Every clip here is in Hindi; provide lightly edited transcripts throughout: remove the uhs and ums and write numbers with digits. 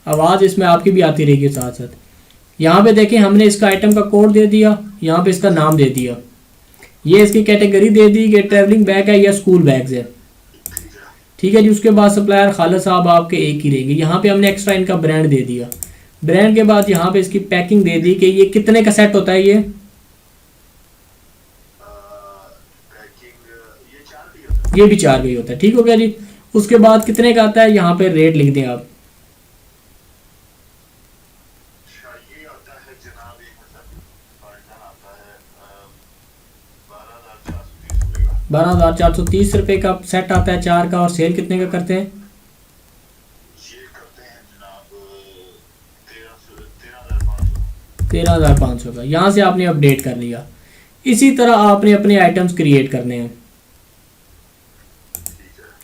आवाज़ इसमें आपकी भी आती रहेगी साथ साथ। यहाँ पे देखें हमने इसका आइटम का कोड दे दिया, यहाँ पे इसका नाम दे दिया, ये इसकी कैटेगरी दे दी कि ट्रैवलिंग बैग है या स्कूल बैग्स है। ठीक है जी। उसके बाद सप्लायर खालिद साहब आपके एक ही रहेंगे। यहाँ पे हमने एक्स्ट्रा इनका ब्रांड दे दिया। ब्रांड के बाद यहाँ पे इसकी पैकिंग दे दी कि ये कितने का सेट होता है। ये भी 4 का ही होता है। ठीक हो गया जी। उसके बाद कितने का आता है, यहाँ पे रेट लिख दें आप। ₹12,430 का सेट आता है 4 का। और सेल कितने का करते हैं? 13,500 का। यहाँ से आपने अपडेट कर लिया। इसी तरह आपने अपने आइटम्स क्रिएट करने हैं।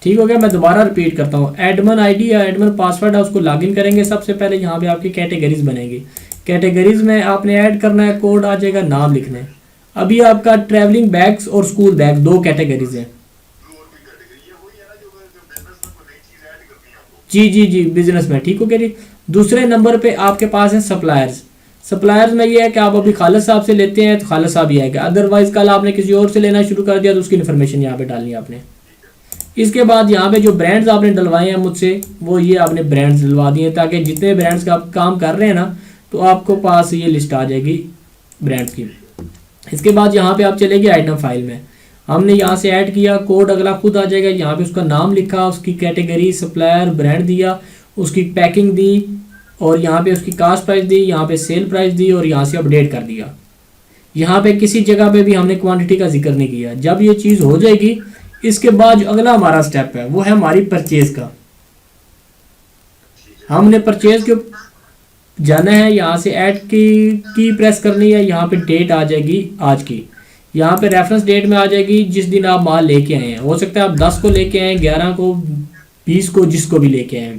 ठीक हो गया। मैं दोबारा रिपीट करता हूँ। एडमिन आईडी या एडमिन पासवर्ड है उसको लॉगिन करेंगे। सबसे पहले यहाँ पे आपकी कैटेगरीज बनेगी। कैटेगरीज में आपने ऐड करना है, कोड आ जाएगा, नाम लिखना है। अभी आपका ट्रैवलिंग बैग्स और स्कूल बैग 2 कैटेगरीज हैं। जी बिजनेस में। ठीक हो गया जी। दूसरे नंबर पे आपके पास है सप्लायर्स। सप्लायर्स में ये है कि आप अभी खालिद साहब से लेते हैं तो खालिद साहब ही आएगा, अदरवाइज कल आपने किसी और से लेना शुरू कर दिया तो उसकी इन्फॉर्मेशन यहाँ पे डालनी है आपने। इसके बाद यहाँ पे जो ब्रांड्स आपने डलवाए हैं मुझसे, वो ये आपने ब्रांड्स डलवा दिए ताकि जितने ब्रांड्स का आप काम कर रहे हैं ना, तो आपको पास ये लिस्ट आ जाएगी ब्रांड्स की। इसके बाद यहाँ पे आप चलेंगे आइटम फाइल में। हमने यहाँ से ऐड किया, कोड अगला खुद आ जाएगा। यहाँ पे उसका नाम लिखा, उसकी कैटेगरी, सप्लायर, ब्रांड दिया, उसकी पैकिंग दी और यहाँ पे उसकी कास्ट प्राइस दी, यहाँ पे सेल प्राइस दी और यहाँ से अपडेट कर दिया। यहाँ पे किसी जगह पे भी हमने क्वांटिटी का जिक्र नहीं किया। जब ये चीज़ हो जाएगी, इसके बाद जो अगला हमारा स्टेप है वो है हमारी परचेज का। हमने परचेज के जाना है, यहाँ से ऐड की प्रेस करनी है। यहाँ पे डेट आ जाएगी आज की, यहाँ पे रेफरेंस डेट में आ जाएगी जिस दिन आप माल लेके आए हैं। हो सकता है आप 10 को लेके आए, 11 को, 20 को, जिसको भी लेके आए।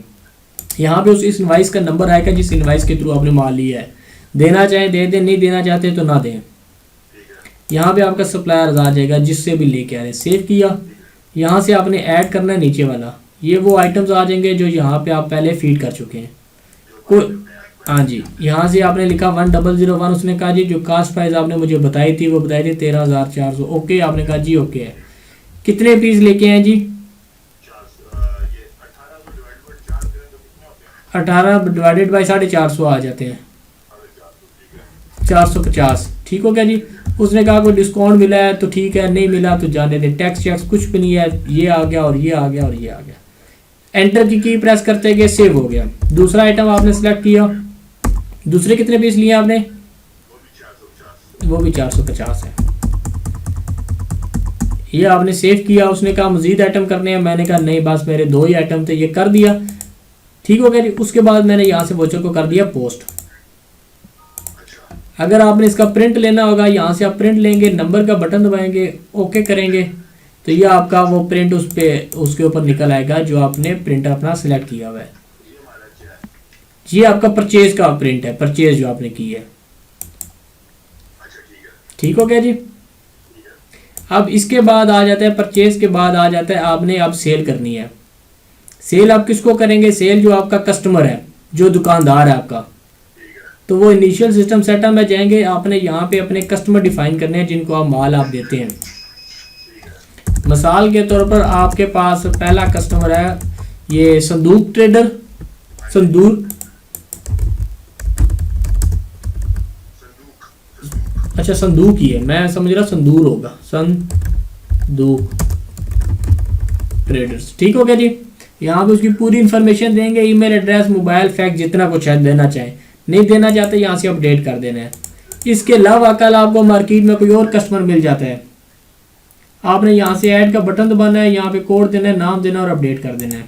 यहाँ पे उस इनवाइस का नंबर आएगा जिस इनवाइस के थ्रू आपने माल लिया है। देना चाहें दे दें, नहीं देना चाहते तो ना दें। यहाँ पे आपका सप्लायर आ जाएगा जिससे भी लेके आ रहे हैं। सेव किया। यहाँ से आपने ऐड करना है नीचे वाला। ये वो आइटम्स आ जाएंगे जो यहाँ पे आप पहले फीड कर चुके हैं। कोई हाँ जी, यहाँ से आपने लिखा 1001। उसने कहा जी जो कास्ट प्राइस आपने मुझे बताई थी वो बताई थी 13,400। ओके, आपने कहा जी ओके है। कितने पीस लेके आए जी? 18 डिवाइडेड बाई 450 आ जाते हैं, 450। ठीक हो गया जी। उसने कहा कोई डिस्काउंट मिला है तो ठीक है, नहीं मिला तो जाने दे, टैक्स चैक्स कुछ भी नहीं है। ये आ गया और ये आ गया और ये आ गया। एंटर की प्रेस करते गए, सेव हो गया। दूसरा आइटम आपने सेलेक्ट किया। दूसरे कितने पीस लिए आपने? वो भी 450 है। ये आपने सेव किया। उसने कहा मजीद आइटम करने हैं। मैंने कहा नहीं, बस मेरे 2 ही आइटम थे, ये कर दिया। ठीक हो गया जी। उसके बाद मैंने यहाँ से वोचर को कर दिया पोस्ट। अगर आपने इसका प्रिंट लेना होगा, यहाँ से आप प्रिंट लेंगे, नंबर का बटन दबाएंगे, ओके करेंगे तो ये आपका वो प्रिंट उसके ऊपर निकल आएगा जो आपने प्रिंट अपना सिलेक्ट किया हुआ है। ये आपका परचेज का प्रिंट है, परचेज जो आपने की है। ठीक हो गया जी। अब इसके बाद आ जाता है, परचेज के बाद आ जाता है आपने अब सेल करनी है। सेल आप किसको करेंगे? सेल जो आपका कस्टमर है, जो दुकानदार है आपका, तो वो इनिशियल सिस्टम सेटअप में जाएंगे। आपने यहाँ पे अपने कस्टमर डिफाइन करने हैं जिनको आप माल आप देते हैं। मिसाल के तौर पर आपके पास पहला कस्टमर है ये संदूक ट्रेडर। संदूक, अच्छा संदूक ही है, मैं समझ रहा संदूर होगा। संदूक ट्रेडर्स। ठीक हो गया जी। यहाँ पे उसकी पूरी इंफॉर्मेशन देंगे, ईमेल एड्रेस, मोबाइल, फैक्स, जितना कुछ है देना चाहें। नहीं देना चाहते यहाँ से अपडेट कर देना है। इसके अलावा कल आपको मार्केट में कोई और कस्टमर मिल जाता है, आपने यहाँ से ऐड का बटन दबाना है, यहाँ पे कोड देना है, नाम देना और अपडेट कर देना है।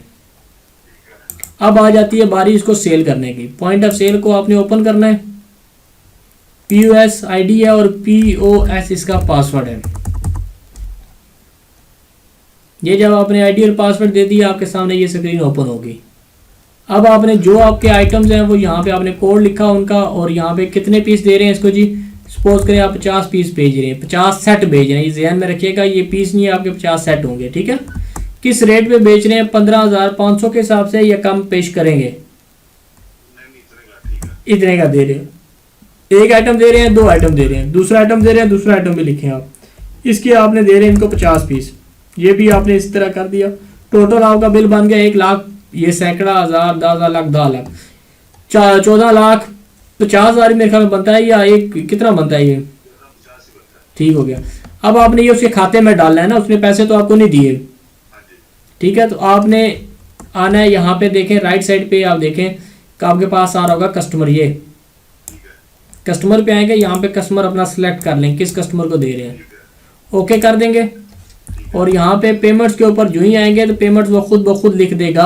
अब आ जाती है बारी इसको सेल करने की। पॉइंट ऑफ सेल को आपने ओपन करना है। POS आईडी है और POS इसका पासवर्ड है। ये जब आपने आईडी और पासवर्ड दे दिया, आपके सामने ये स्क्रीन ओपन होगी। अब आपने जो आपके आइटम्स हैं वो यहाँ पे आपने कोड लिखा उनका और यहाँ पे कितने पीस दे रहे हैं इसको जी। सपोज करें आप 50 पीस भेज रहे हैं, 50 सेट भेज रहे हैं। ये ध्यान में रखिएगा, ये पीस नहीं है, आपके 50 सेट होंगे। ठीक है। किस रेट पे बेच रहे हैं? 15,500 के हिसाब से या कम पेश करेंगे? इतने का दे रहे हैं, एक आइटम दे रहे हैं, दो आइटम दे रहे हैं, दूसरा आइटम दे रहे हैं, दूसरा आइटम भी लिखें आप, इसके आपने दे रहे हैं इनको 50 पीस, ये भी आपने इस तरह कर दिया। टोटल आपका बिल बन गया 1 लाख, ये सैकड़ा, हज़ार, 10,000, 10 लाख, 14,50,000 मेरे ख्याल में बनता है, या एक कितना बनता है ये, ठीक हो गया। अब आपने ये उसके खाते में डालना है ना, उसने पैसे तो आपको नहीं दिए, ठीक है। तो आपने आना है यहाँ पे, देखें राइट साइड पे आप देखें कि आपके पास आ रहा होगा कस्टमर, ये कस्टमर पे आएंगे, यहाँ पे कस्टमर अपना सिलेक्ट कर लें किस कस्टमर को दे रहे हैं, ओके कर देंगे। और यहाँ पे पेमेंट्स के ऊपर जो ही आएंगे तो पेमेंट्स वो खुद ब खुद लिख देगा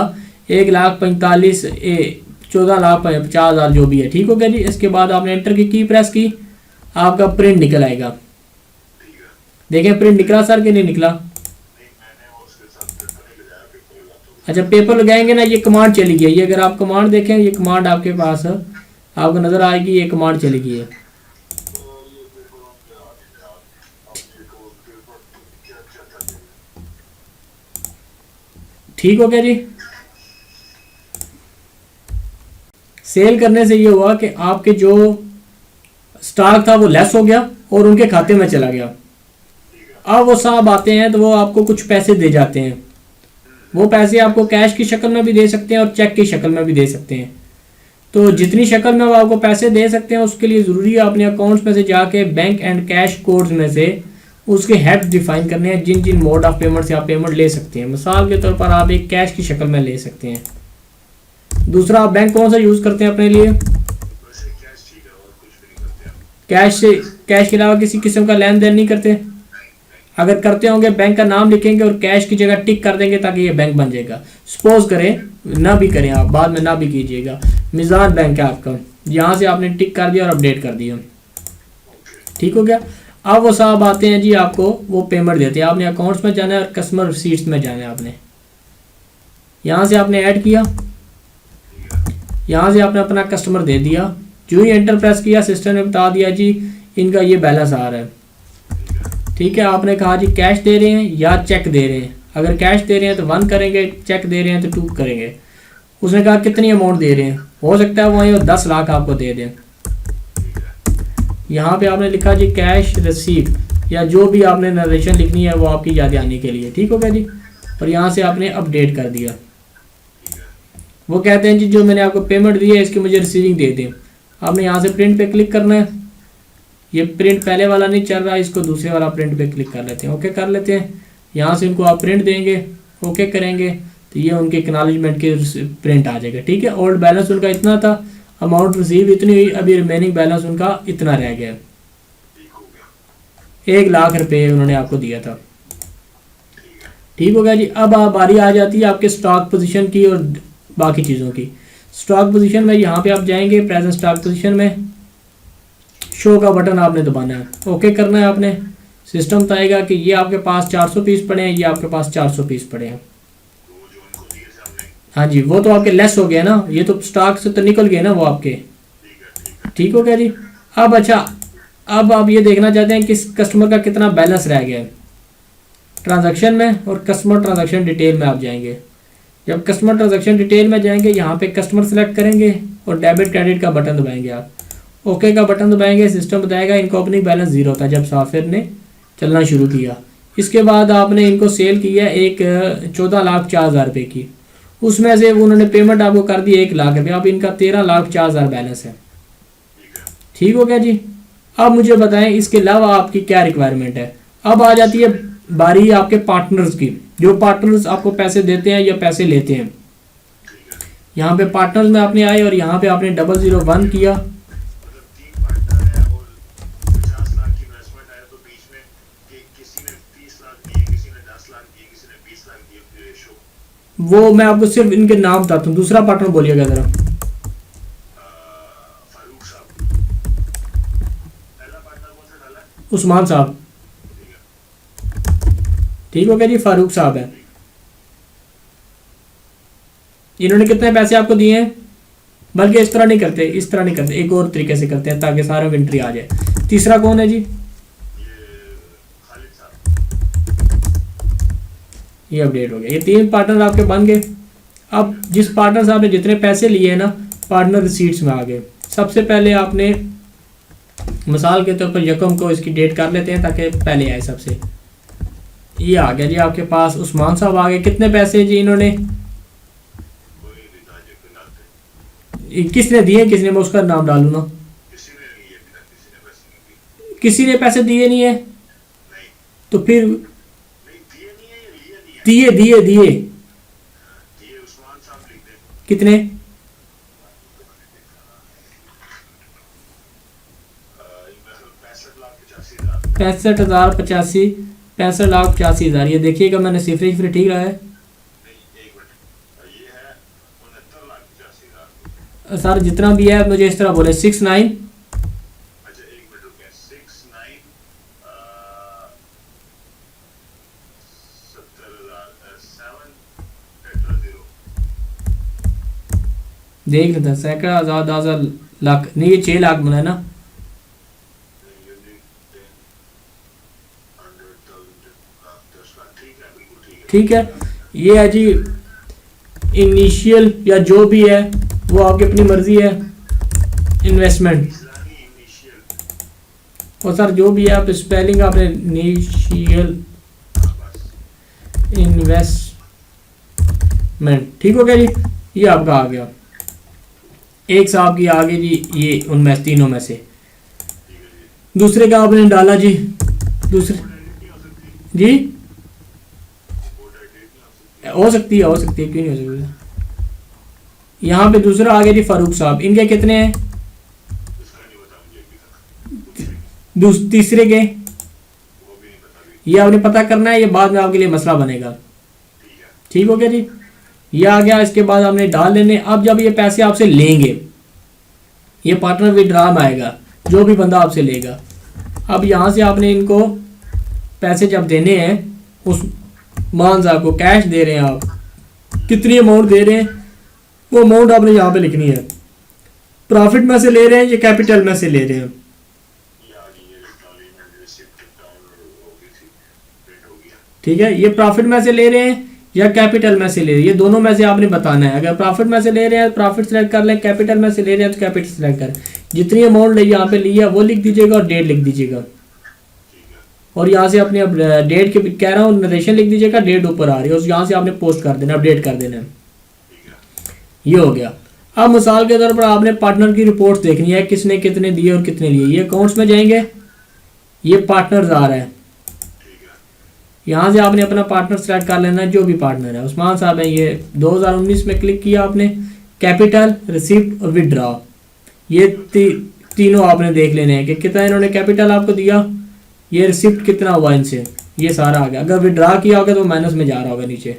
1,45,000 14,50,000 जो भी है, ठीक हो गया जी। इसके बाद आपने एंटर की प्रेस की, आपका प्रिंट निकल आएगा, देखें प्रिंट निकला सर कि नहीं निकला। अच्छा पेपर लगाएंगे ना, ये कमांड चली गई, ये अगर आप कमांड देखें, ये कमांड आपके पास आपको नजर आएगी, ये कमांड चली गई है। ठीक हो गया जी। सेल करने से ये हुआ कि आपके जो स्टॉक था वो लेस हो गया और उनके खाते में चला गया। अब वो साहब आते हैं तो वो आपको कुछ पैसे दे जाते हैं, वो पैसे आपको कैश की शक्ल में भी दे सकते हैं और चेक की शक्ल में भी दे सकते हैं। तो जितनी शक्ल में वो आपको पैसे दे सकते हैं उसके लिए ज़रूरी है अपने अकाउंट्स में से जाके बैंक एंड कैश कोड्स में से उसके हेड्स डिफाइन करने हैं, जिन जिन मोड ऑफ पेमेंट से आप पेमेंट ले सकते हैं। मिसाल के तौर पर आप एक कैश की शक्ल में ले सकते हैं। दूसरा, आप बैंक कौन सा यूज़ करते हैं अपने लिए? कैश के अलावा किसी किस्म का लेन देन नहीं करते? अगर करते होंगे बैंक का नाम लिखेंगे और कैश की जगह टिक कर देंगे ताकि ये बैंक बन जाएगा। सपोज करें ना भी करें आप, बाद में ना भी कीजिएगा, मिजान बैंक है आपका, यहाँ से आपने टिक कर दिया और अपडेट कर दिया, ठीक हो गया। अब वो साहब आते हैं जी, आपको वो पेमेंट देते हैं, आपने अकाउंट्स में जाना है और कस्टमर रिसीट्स में जाना है। आपने यहाँ से आपने ऐड किया, यहाँ से आपने अपना कस्टमर दे दिया, जो ही एंटर प्रेस किया सिस्टम ने बता दिया जी इनका ये बैलेंस आ रहा है, ठीक है। आपने कहा जी कैश दे रहे हैं या चेक दे रहे हैं, अगर कैश दे रहे हैं तो 1 करेंगे, चेक दे रहे हैं तो 2 करेंगे। उसने कहा कितनी अमाउंट दे रहे हैं, हो सकता है वहीं 10 लाख आपको दे दें। यहाँ पे आपने लिखा जी कैश रिसीट या जो भी आपने नरेशन लिखनी है वो आपकी याद आने के लिए, ठीक हो गया जी। और यहाँ से आपने अपडेट कर दिया। वो कहते हैं जी जो मैंने आपको पेमेंट दी है इसकी मुझे रिसीविंग दे दें। आपने यहाँ से प्रिंट पे क्लिक करना है, ये प्रिंट पहले वाला नहीं चल रहा, इसको दूसरे वाला प्रिंट पे क्लिक कर लेते हैं, ओके कर लेते हैं। यहाँ से इनको आप प्रिंट देंगे, ओके करेंगे तो ये उनके एक्नॉलेजमेंट के प्रिंट आ जाएगा, ठीक है। ओल्ड बैलेंस उनका इतना था, अमाउंट रिसीव इतनी हुई, अभी रिमेनिंग बैलेंस उनका इतना रह गया, 1 लाख रुपए उन्होंने आपको दिया था, ठीक हो गया जी। अब बारी आ जाती है आपके स्टॉक पोजीशन की और बाकी चीज़ों की। स्टॉक पोजीशन में यहाँ पे आप जाएंगे, प्रेजेंट स्टॉक पोजीशन में शो का बटन आपने दबाना है, ओके करना है आपने। सिस्टम बताएगा कि ये आपके पास 400 पीस पड़े हैं, ये आपके पास 400 पीस पड़े हैं। हाँ जी, वो तो आपके लेस हो गया ना, ये तो स्टॉक से तो निकल गए ना वो आपके, ठीक हो गया जी। अब अच्छा, अब आप ये देखना चाहते हैं कि कस्टमर का कितना बैलेंस रह गया है। ट्रांजैक्शन में और कस्टमर ट्रांजैक्शन डिटेल में आप जाएंगे। जब कस्टमर ट्रांजैक्शन डिटेल में जाएंगे, यहाँ पे कस्टमर सेलेक्ट करेंगे और डेबिट क्रेडिट का बटन दबाएंगे आप, ओके का बटन दबाएंगे। सिस्टम बताएगा इनका ओपनिंग बैलेंस 0 था जब सॉफ्टवेयर ने चलना शुरू किया। इसके बाद आपने इनको सेल किया एक 14,04,000 रुपये की, उसमें से उन्होंने पेमेंट आपको कर दी 1 लाख रुपये, अब इनका 13,04,000 बैलेंस है, ठीक हो गया जी। अब मुझे बताएं इसके अलावा आपकी क्या रिक्वायरमेंट है। अब आ जाती है बारी आपके पार्टनर्स की, जो पार्टनर्स आपको पैसे देते हैं या पैसे लेते हैं। यहाँ पे पार्टनर्स में आपने आए और यहाँ पे आपने 001 किया, वो मैं आपको सिर्फ इनके नाम बताता हूँ। दूसरा पार्टनर बोलिएगा जरा। उस्मान साहब, ठीक हो गया जी। फारूक साहब है, इन्होंने कितने पैसे आपको दिए हैं? बल्कि इस तरह नहीं करते, इस तरह नहीं करते, एक और तरीके से करते हैं ताकि सारा एंट्री आ जाए। तीसरा कौन है जी? ये अपडेट हो गया। ये 3 पार्टनर आपके बन गए। अब जिस पार्टनर साहब ने जितने पैसे लिए हैं ना, पार्टनर रिसीट्स में आ गए। सबसे पहले आपने मिसाल के तौर पर यकम को इसकी डेट कर लेते हैं ताकि पहले आए सबसे। ये आ गया जी आपके पास, उस्मान साहब आ गए। कितने पैसे जी इन्होंने, किसने दिए किसने, मैं उसका नाम डालू ना। किसी ने पैसे दिए नहीं है तो फिर दिए दिए दिए कितने, 65,085, 65,85,000। ये देखिएगा मैंने सिफर ठीक रहा है सर, जितना भी है मुझे इस तरह बोले 69, देख लेता सैकड़ा हजार 10,000 लाख नहीं, ये 6 लाख बना है ना। ठीक है, ये है जी इनिशियल या जो भी है वो आपकी अपनी मर्जी है। इन्वेस्टमेंट और सर जो भी है आप स्पेलिंग आपने इनिशियल इन्वेस्टमेंट, ठीक हो गया जी। ये आपका आ गया। एक साहब की आगे जी, ये उनमें तीनों में से दूसरे का आपने डाला जी, दूसरे जी हो सकती है क्यों नहीं हो सकती। यहाँ पे दूसरा आ गया जी फारूक साहब, इनके कितने हैं, तीसरे के ये आपने पता करना है, ये बाद में आपके लिए मसला बनेगा। ठीक हो गया जी, ये आ गया। इसके बाद आपने डाल लेने। अब जब ये पैसे आपसे लेंगे, ये पार्टनर विड्रॉ में आएगा जो भी बंदा आपसे लेगा। अब यहाँ से आपने इनको पैसे जब देने हैं, उस मान साहब को कैश दे रहे हैं, आप कितनी अमाउंट दे रहे हैं वो अमाउंट आपने यहाँ पे लिखनी है। प्रॉफिट में से ले रहे हैं या कैपिटल में से ले रहे हैं, ठीक है। ये प्रॉफिट में से ले रहे हैं या कैपिटल में से ले रहे हैं, ये दोनों में से आपने बताना है। अगर प्रॉफिट में से ले रहे हैं प्रॉफिट सेलेक्ट कर लें, कैपिटल में से ले रहे हैं तो कैपिटल सेलेक्ट करें। जितनी अमाउंट यहाँ पे ली है वो लिख दीजिएगा और डेट लिख दीजिएगा। और यहाँ से अपने डेट के कह रहा हूँ नरेशन लिख दीजिएगा, डेट ऊपर आ रही है और यहाँ से आपने पोस्ट कर देना, अपडेट कर देना। ये हो गया। अब मिसाल के तौर पर आपने पार्टनर की रिपोर्ट देखनी है, किसने कितने दिए और कितने लिए। ये अकाउंट्स में जाएंगे, ये पार्टनर्स आ रहा है, यहाँ से आपने अपना पार्टनर सेलेक्ट कर लेना है, जो भी पार्टनर है। उस्मान साहब है, ये 2019 में क्लिक किया आपने। कैपिटल, रिसिप्ट और विड्रॉ, ये तीनों आपने देख लेने हैं कि कितना इन्होंने कैपिटल आपको दिया, ये रिसिप्ट कितना हुआ इनसे, ये सारा आ गया। अगर विड्रॉ किया होगा तो माइनस में जा रहा होगा नीचे।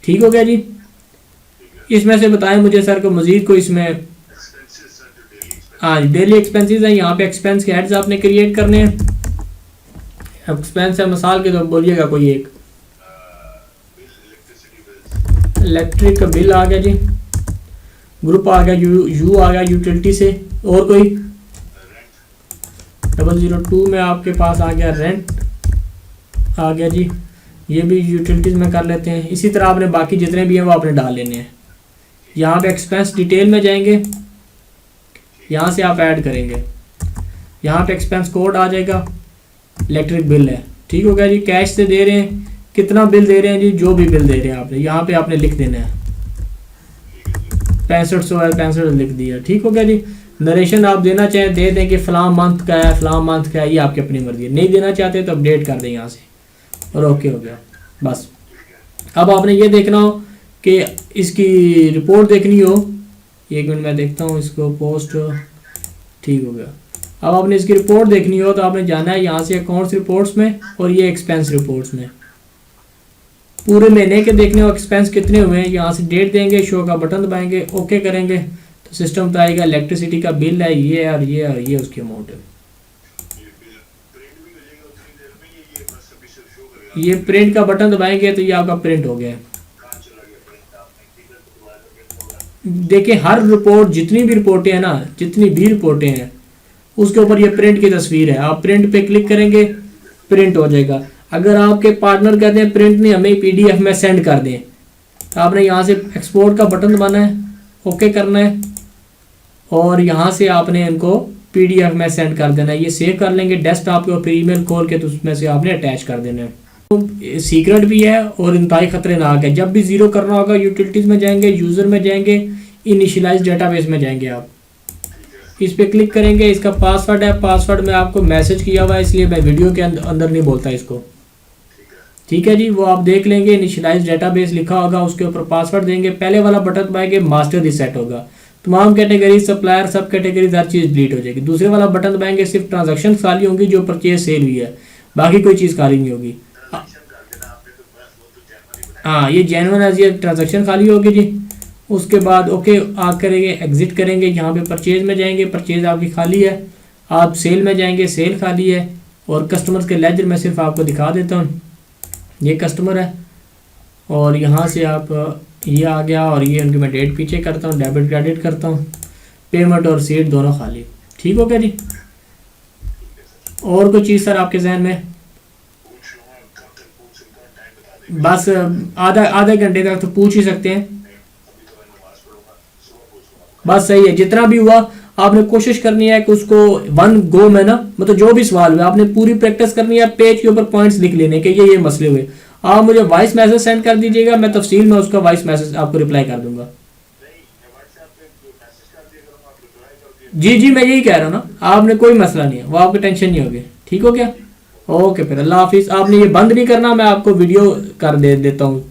ठीक हो गया जी। इसमें से बताएं मुझे सर को मजीद को इसमें, हाँ डेली एक्सपेंसेस है। यहाँ पे एक्सपेंस के हेड्स आपने क्रिएट करने हैं। एक्सपेंस है मिसाल के तो बोलिएगा कोई एक, इलेक्ट्रिक का बिल आ गया जी, ग्रुप आ गया, यू आ गया यूटिलिटी से, और कोई 002 में आपके पास आ गया रेंट आ गया जी, ये भी यूटिलिटीज में कर लेते हैं। इसी तरह आपने बाकी जितने भी हैं वो आपने डाल लेने हैं। यहाँ पे एक्सपेंस डिटेल में जाएंगे, यहाँ से आप ऐड करेंगे, यहाँ पे एक्सपेंस कोड आ जाएगा, इलेक्ट्रिक बिल है। ठीक हो गया जी। कैश से दे रहे हैं, कितना बिल दे रहे हैं जी, जो भी बिल दे रहे हैं आपने यहाँ पे आपने लिख देना है। 6500 है, 65 लिख दिया। ठीक हो गया जी। नरेशन आप देना चाहें दे दें कि फ़लाँ मंथ का है, फ़लाँ मंथ का है, ये आपकी अपनी मर्जी है। नहीं देना चाहते तो अपडेट कर दें यहाँ से और ओके हो गया बस। अब आपने ये देखना हो कि इसकी रिपोर्ट देखनी हो, 1 मिनट मैं देखता हूँ इसको, पोस्ट ठीक हो गया। अब आपने इसकी रिपोर्ट देखनी हो तो आपने जाना है यहाँ से अकाउंट्स रिपोर्ट्स में और ये एक्सपेंस रिपोर्ट्स में। पूरे महीने के देखने हो एक्सपेंस कितने हुए हैं, यहाँ से डेट देंगे, शो का बटन दबाएंगे, ओके करेंगे तो सिस्टम बताएगा इलेक्ट्रिसिटी का बिल है ये और ये और ये उसकी अमाउंट है। ये प्रिंट का बटन दबाएंगे तो ये आपका प्रिंट हो गया। देखिए हर रिपोर्ट, जितनी भी रिपोर्टें हैं ना, जितनी भी रिपोर्टें हैं उसके ऊपर ये प्रिंट की तस्वीर है। आप प्रिंट पे क्लिक करेंगे, प्रिंट हो जाएगा। अगर आपके पार्टनर कहते हैं प्रिंट नहीं हमें PDF में सेंड कर दें, तो आपने यहाँ से एक्सपोर्ट का बटन दबाना है, ओके करना है और यहाँ से आपने इनको PDF में सेंड कर देना है। ये सेव कर लेंगे डेस्कटॉप के और फिर ईमेल खोल के तो उसमें से आपने अटैच कर देना है। तो सीक्रेट भी है और इंतहाई खतरनाक है। जब भी ज़ीरो करना होगा यूटिलिटीज़ में जाएंगे, यूज़र में जाएंगे, इनिशियलाइज डेटाबेस में जाएंगे, आप इस पर क्लिक करेंगे। इसका पासवर्ड है, पासवर्ड में आपको मैसेज किया हुआ है इसलिए मैं वीडियो के अंदर नहीं बोलता इसको, ठीक है जी। वो आप देख लेंगे, इनिशियलाइज डेटाबेस लिखा होगा, उसके ऊपर पासवर्ड देंगे। पहले वाला बटन दबाएंगे, मास्टर रीसेट होगा, तमाम कैटेगरी सप्लायर सब कैटेगरीज हर चीज़ डिलीट हो जाएगी। दूसरे वाला बटन दबाएंगे, सिर्फ ट्रांजैक्शन खाली होंगी जो परचेज सेल हुई है, बाकी कोई चीज़ खाली नहीं होगी। हाँ, ये जेन्युइन है, ये ट्रांजैक्शन खाली होगी जी। उसके बाद ओके आप करेंगे, एग्जिट करेंगे, यहाँ पे परचेज में जाएंगे, परचेज आपकी खाली है। आप सेल में जाएंगे, सेल खाली है। और कस्टमर्स के लेजर में सिर्फ आपको दिखा देता हूँ, ये कस्टमर है और यहाँ से आप ये आ गया और ये उनकी मैं डेट पीछे करता हूँ, डेबिट क्रेडिट करता हूँ, पेमेंट और सीट दोनों खाली। ठीक हो गया जी। और कोई चीज़ सर आपके जहन में? बस आधे घंटे तक तो पूछ ही सकते हैं। बस सही है, जितना भी हुआ आपने कोशिश करनी है कि उसको वन गो में ना, मतलब जो भी सवाल हुआ आपने पूरी प्रैक्टिस करनी है। पेज के ऊपर पॉइंट्स लिख लेने के ये मसले हुए। आप मुझे वॉइस मैसेज सेंड कर दीजिएगा, मैं तफसील में उसका वॉइस मैसेज आपको रिप्लाई कर दूंगा। जी जी, मैं यही कह रहा हूँ ना, आपने कोई मसला नहीं है, वो आपकी टेंशन नहीं होगी। ठीक हो गया, ओके फिर अल्लाह हाफिज़। आपने ये बंद नहीं करना, मैं आपको वीडियो कर देता हूँ।